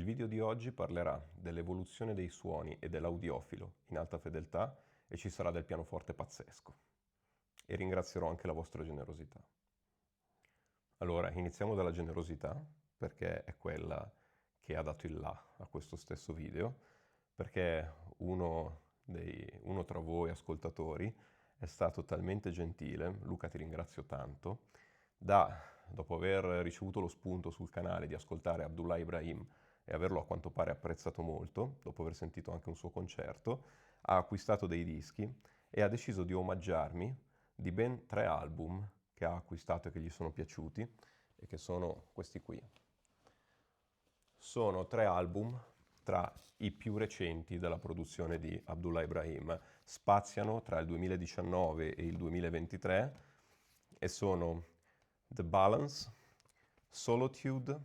Il video di oggi parlerà dell'evoluzione dei suoni e dell'audiofilo in alta fedeltà e ci sarà del pianoforte pazzesco. E ringrazierò anche la vostra generosità. Allora, iniziamo dalla generosità, perché è quella che ha dato il là a questo stesso video, perché uno tra voi ascoltatori è stato talmente gentile, Luca ti ringrazio tanto, dopo aver ricevuto lo spunto sul canale di ascoltare Abdullah Ibrahim e averlo a quanto pare apprezzato molto, dopo aver sentito anche un suo concerto, ha acquistato dei dischi e ha deciso di omaggiarmi di ben 3 album che ha acquistato e che gli sono piaciuti e che sono questi qui. Sono 3 album tra i più recenti della produzione di Abdullah Ibrahim. Spaziano tra il 2019 e il 2023 e sono The Balance, Solitude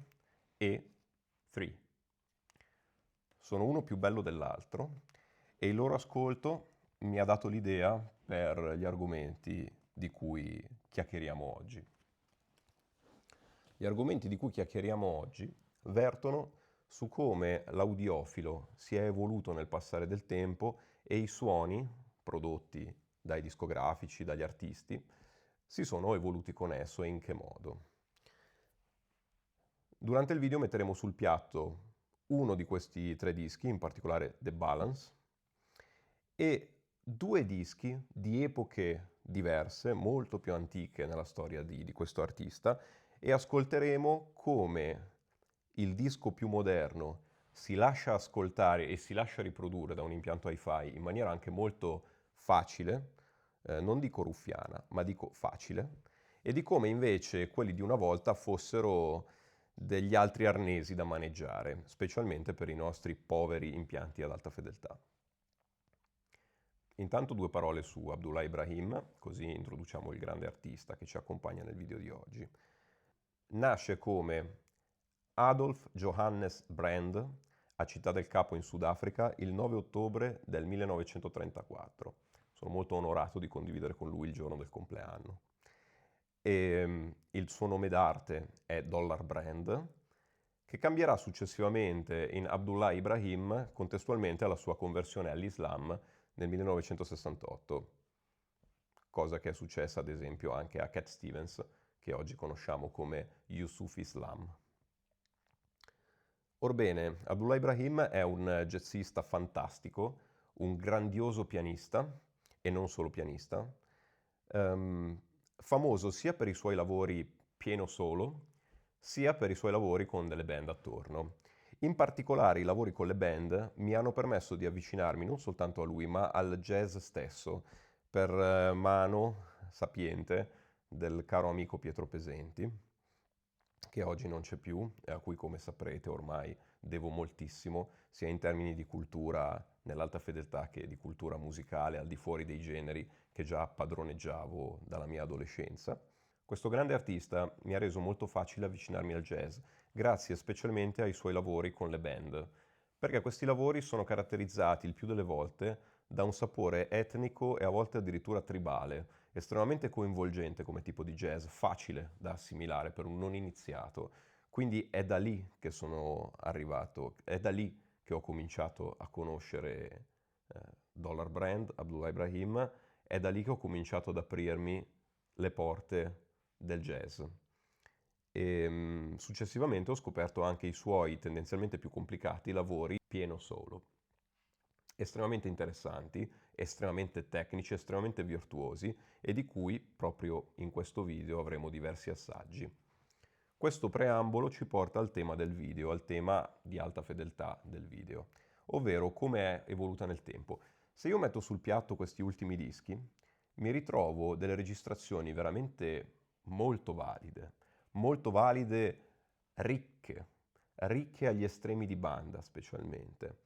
e Three. Sono uno più bello dell'altro e il loro ascolto mi ha dato l'idea per gli argomenti di cui chiacchieriamo oggi. Gli argomenti di cui chiacchieriamo oggi vertono su come l'audiofilo si è evoluto nel passare del tempo e i suoni prodotti dai discografici, dagli artisti, si sono evoluti con esso e in che modo. Durante il video metteremo sul piatto uno di questi 3 dischi, in particolare The Balance, e 2 dischi di epoche diverse, molto più antiche nella storia di questo artista, e ascolteremo come il disco più moderno si lascia ascoltare e si lascia riprodurre da un impianto hi-fi in maniera anche molto facile, non dico ruffiana, ma dico facile, e di come invece quelli di una volta fossero degli altri arnesi da maneggiare, specialmente per i nostri poveri impianti ad alta fedeltà. Intanto 2 parole su Abdullah Ibrahim, così introduciamo il grande artista che ci accompagna nel video di oggi. Nasce come Adolf Johannes Brand a Città del Capo in Sudafrica il 9 ottobre del 1934. Sono molto onorato di condividere con lui il giorno del compleanno. Il suo nome d'arte è Dollar Brand, che cambierà successivamente in Abdullah Ibrahim contestualmente alla sua conversione all'Islam nel 1968, cosa che è successa ad esempio anche a Cat Stevens, che oggi conosciamo come Yusuf Islam. Orbene, Abdullah Ibrahim è un jazzista fantastico, un grandioso pianista, e non solo pianista, famoso sia per i suoi lavori pieno solo, sia per i suoi lavori con delle band attorno. In particolare i lavori con le band mi hanno permesso di avvicinarmi non soltanto a lui, ma al jazz stesso, per mano sapiente del caro amico Pietro Pesenti, che oggi non c'è più e a cui, come saprete, ormai devo moltissimo, sia in termini di cultura nell'alta fedeltà che di cultura musicale al di fuori dei generi che già padroneggiavo dalla mia adolescenza. Questo grande artista mi ha reso molto facile avvicinarmi al jazz, grazie specialmente ai suoi lavori con le band, perché questi lavori sono caratterizzati il più delle volte da un sapore etnico e a volte addirittura tribale, estremamente coinvolgente come tipo di jazz, facile da assimilare per un non iniziato. Quindi è da lì che sono arrivato, è da lì che ho cominciato a conoscere Dollar Brand, Abdullah Ibrahim, è da lì che ho cominciato ad aprirmi le porte del jazz. E successivamente ho scoperto anche i suoi tendenzialmente più complicati lavori pieno solo. Estremamente interessanti, estremamente tecnici, estremamente virtuosi e di cui proprio in questo video avremo diversi assaggi. Questo preambolo ci porta al tema del video, al tema di alta fedeltà del video, ovvero come è evoluta nel tempo. Se io metto sul piatto questi ultimi dischi, mi ritrovo delle registrazioni veramente molto valide, ricche agli estremi di banda specialmente,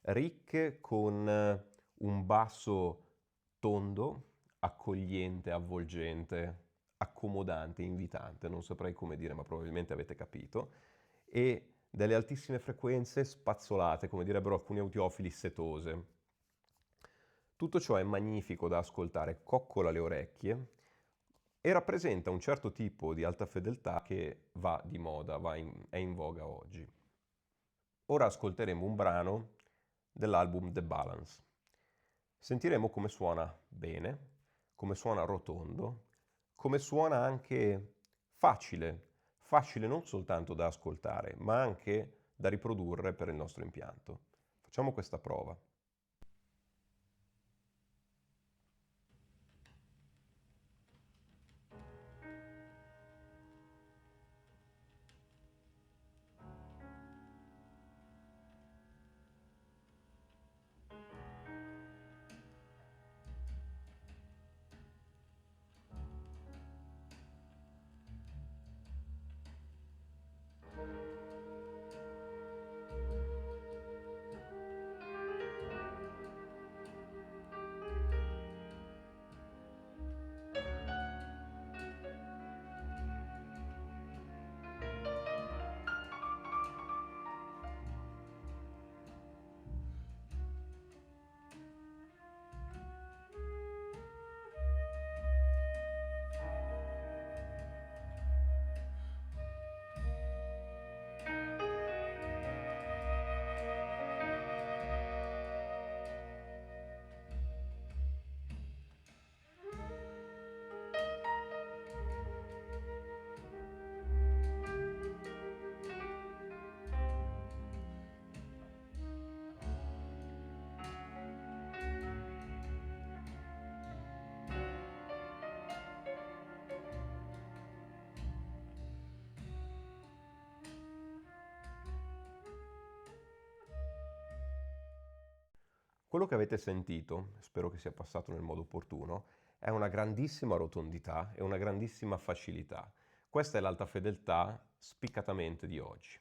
ricche con un basso tondo, accogliente, avvolgente, accomodante, invitante, non saprei come dire, ma probabilmente avete capito, e delle altissime frequenze spazzolate, come direbbero alcuni audiofili, setose. Tutto ciò è magnifico da ascoltare, coccola le orecchie e rappresenta un certo tipo di alta fedeltà che va di moda, è in voga oggi. Ora ascolteremo un brano dell'album The Balance. Sentiremo come suona bene, come suona rotondo, come suona anche facile, facile non soltanto da ascoltare, ma anche da riprodurre per il nostro impianto. Facciamo questa prova. Quello che avete sentito, spero che sia passato nel modo opportuno, è una grandissima rotondità e una grandissima facilità. Questa è l'alta fedeltà spiccatamente di oggi.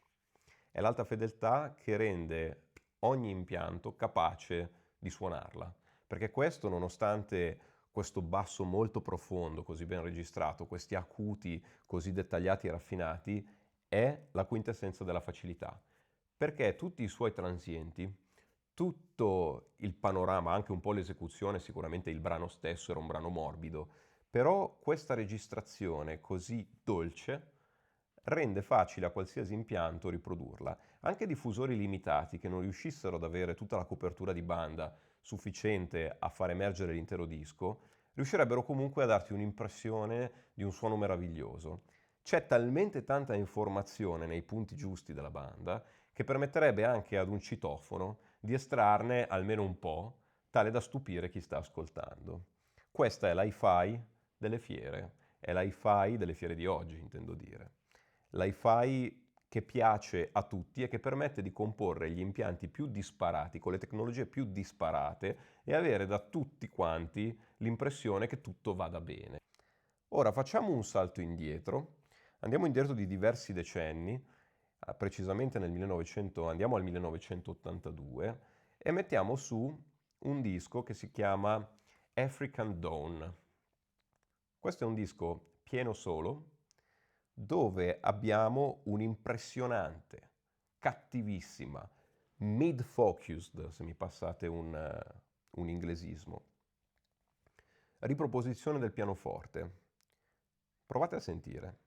È l'alta fedeltà che rende ogni impianto capace di suonarla, perché questo, nonostante questo basso molto profondo, così ben registrato, questi acuti così dettagliati e raffinati, è la quintessenza della facilità, perché tutti i suoi transienti, tutto il panorama, anche un po' l'esecuzione, sicuramente il brano stesso era un brano morbido, però questa registrazione così dolce rende facile a qualsiasi impianto riprodurla. Anche diffusori limitati che non riuscissero ad avere tutta la copertura di banda sufficiente a far emergere l'intero disco, riuscirebbero comunque a darti un'impressione di un suono meraviglioso. C'è talmente tanta informazione nei punti giusti della banda che permetterebbe anche ad un citofono di estrarne almeno un po', tale da stupire chi sta ascoltando. Questa è l'hi-fi delle fiere, è l'hi-fi delle fiere di oggi, intendo dire. L'hi-fi che piace a tutti e che permette di comporre gli impianti più disparati, con le tecnologie più disparate e avere da tutti quanti l'impressione che tutto vada bene. Ora facciamo un salto indietro, andiamo indietro di diversi decenni, precisamente nel 1900, andiamo al 1982 e mettiamo su un disco che si chiama African Dawn. Questo è un disco pieno solo dove abbiamo un'impressionante, cattivissima, mid-focused, se mi passate un inglesismo, riproposizione del pianoforte. Provate a sentire.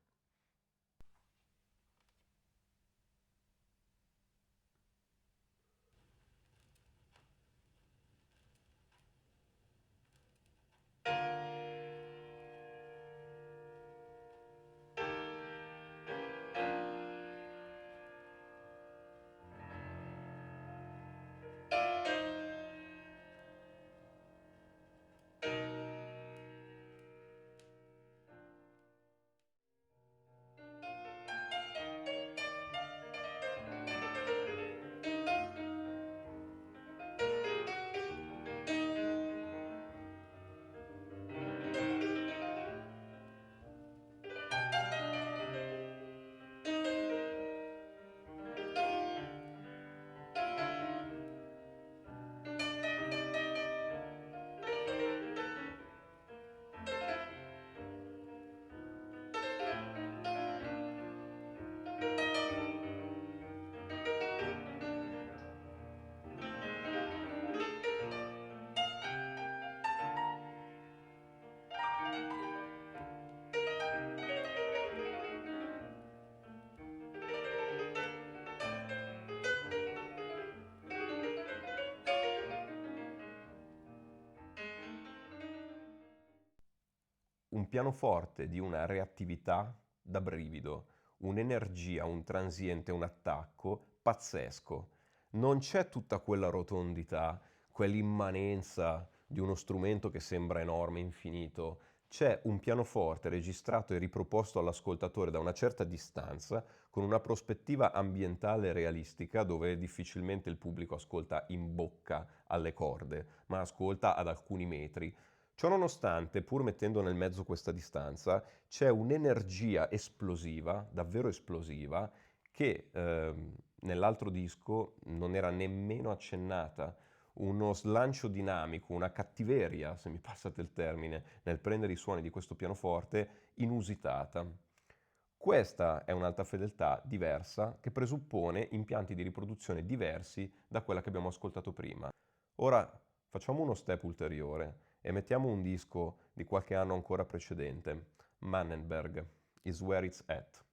un pianoforte di una reattività da brivido, un'energia, un transiente, un attacco pazzesco. Non c'è tutta quella rotondità, quell'immanenza di uno strumento che sembra enorme, infinito. C'è un pianoforte registrato e riproposto all'ascoltatore da una certa distanza, con una prospettiva ambientale realistica dove difficilmente il pubblico ascolta in bocca alle corde, ma ascolta ad alcuni metri. Ciononostante, pur mettendo nel mezzo questa distanza, c'è un'energia esplosiva, davvero esplosiva, che nell'altro disco non era nemmeno accennata. Uno slancio dinamico, una cattiveria, se mi passate il termine, nel prendere i suoni di questo pianoforte, inusitata. Questa è un'alta fedeltà diversa che presuppone impianti di riproduzione diversi da quella che abbiamo ascoltato prima. Ora facciamo uno step ulteriore e mettiamo un disco di qualche anno ancora precedente, Mannenberg, Is Where It's At.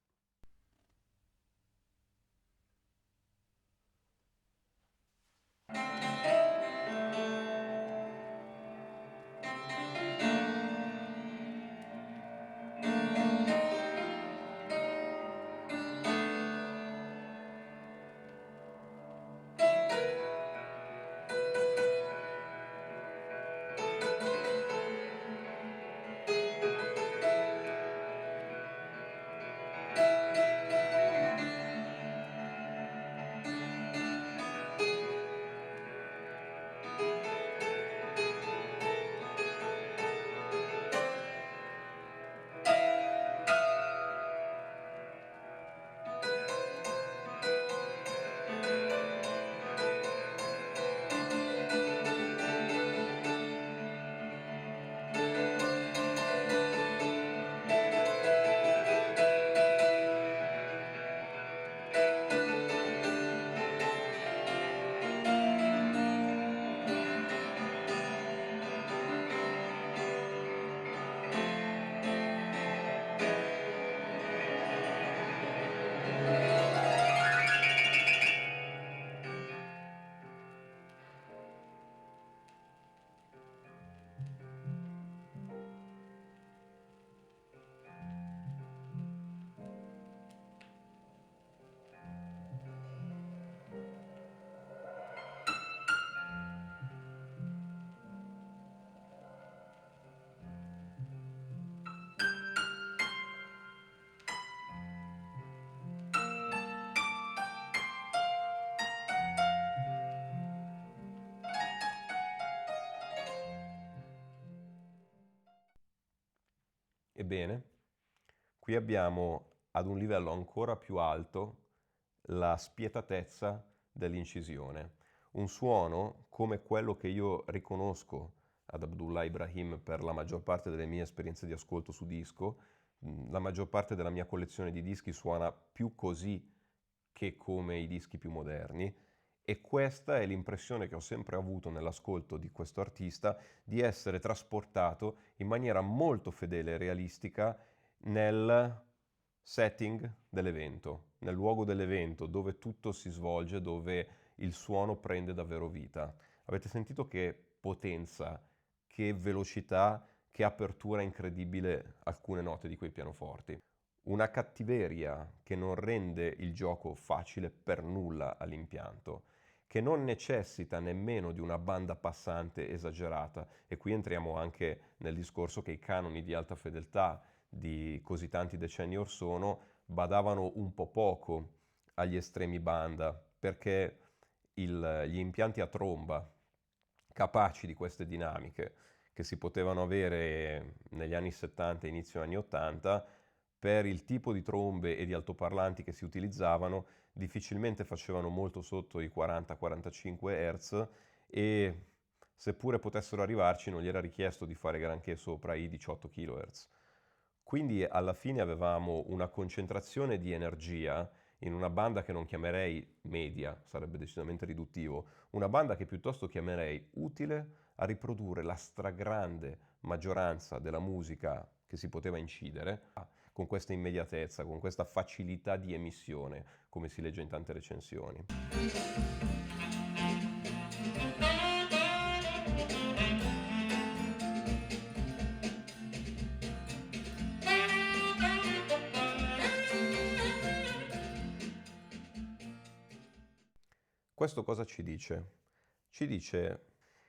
Ebbene, qui abbiamo ad un livello ancora più alto la spietatezza dell'incisione. Un suono come quello che io riconosco ad Abdullah Ibrahim per la maggior parte delle mie esperienze di ascolto su disco. La maggior parte della mia collezione di dischi suona più così che come i dischi più moderni, e questa è l'impressione che ho sempre avuto nell'ascolto di questo artista, di essere trasportato in maniera molto fedele e realistica nel setting dell'evento, nel luogo dell'evento, dove tutto si svolge, dove il suono prende davvero vita. Avete sentito che potenza, che velocità, che apertura incredibile alcune note di quei pianoforti. Una cattiveria che non rende il gioco facile per nulla all'impianto, che non necessita nemmeno di una banda passante esagerata, e qui entriamo anche nel discorso che i canoni di alta fedeltà di così tanti decenni or sono badavano un po' poco agli estremi banda, perché gli impianti a tromba capaci di queste dinamiche che si potevano avere negli anni 70 e inizio anni 80, per il tipo di trombe e di altoparlanti che si utilizzavano, difficilmente facevano molto sotto i 40-45 Hz, e seppure potessero arrivarci non gli era richiesto di fare granché sopra i 18 kHz. Quindi alla fine avevamo una concentrazione di energia in una banda che non chiamerei media, sarebbe decisamente riduttivo, una banda che piuttosto chiamerei utile a riprodurre la stragrande maggioranza della musica che si poteva incidere, con questa immediatezza, con questa facilità di emissione, come si legge in tante recensioni. Questo cosa ci dice? Ci dice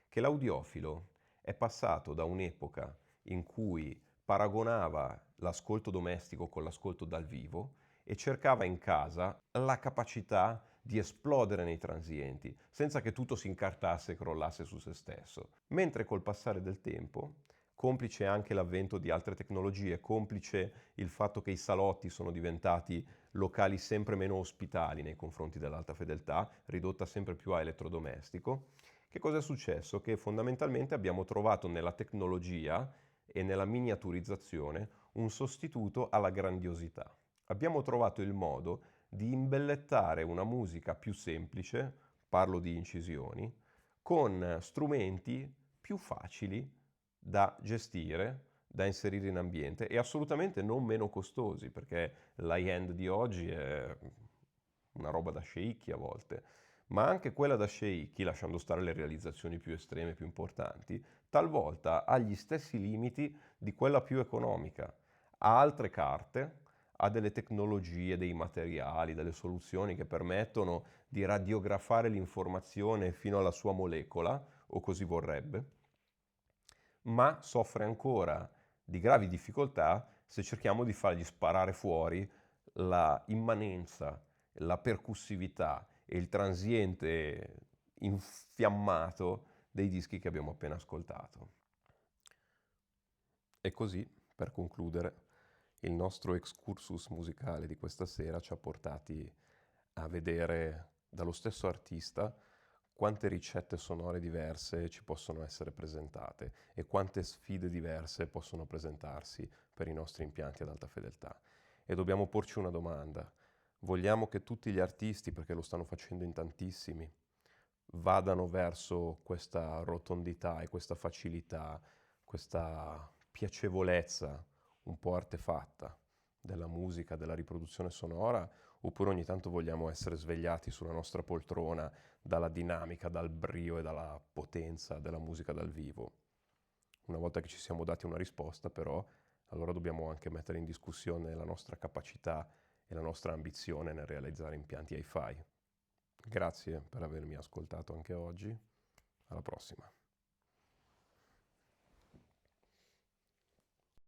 che l'audiofilo è passato da un'epoca in cui paragonava l'ascolto domestico con l'ascolto dal vivo e cercava in casa la capacità di esplodere nei transienti, senza che tutto si incartasse e crollasse su se stesso. Mentre col passare del tempo, complice anche l'avvento di altre tecnologie, complice il fatto che i salotti sono diventati locali sempre meno ospitali nei confronti dell'alta fedeltà, ridotta sempre più a elettrodomestico, che cosa è successo? Che fondamentalmente abbiamo trovato nella tecnologia e nella miniaturizzazione un sostituto alla grandiosità. Abbiamo trovato il modo di imbellettare una musica più semplice, parlo di incisioni, con strumenti più facili da gestire, da inserire in ambiente e assolutamente non meno costosi, perché l'high-end di oggi è una roba da sceicchi a volte, ma anche quella da sceicchi, lasciando stare le realizzazioni più estreme, più importanti, talvolta ha gli stessi limiti di quella più economica. Ha altre carte, ha delle tecnologie, dei materiali, delle soluzioni che permettono di radiografare l'informazione fino alla sua molecola, o così vorrebbe, ma soffre ancora di gravi difficoltà se cerchiamo di fargli sparare fuori la immanenza, la percussività e il transiente infiammato dei dischi che abbiamo appena ascoltato. E così, per concludere, il nostro excursus musicale di questa sera ci ha portati a vedere dallo stesso artista quante ricette sonore diverse ci possono essere presentate e quante sfide diverse possono presentarsi per i nostri impianti ad alta fedeltà. E dobbiamo porci una domanda. Vogliamo che tutti gli artisti, perché lo stanno facendo in tantissimi, vadano verso questa rotondità e questa facilità, questa piacevolezza un po' artefatta della musica, della riproduzione sonora, oppure ogni tanto vogliamo essere svegliati sulla nostra poltrona dalla dinamica, dal brio e dalla potenza della musica dal vivo. Una volta che ci siamo dati una risposta, però, allora dobbiamo anche mettere in discussione la nostra capacità e la nostra ambizione nel realizzare impianti hi-fi. Grazie per avermi ascoltato anche oggi. Alla prossima.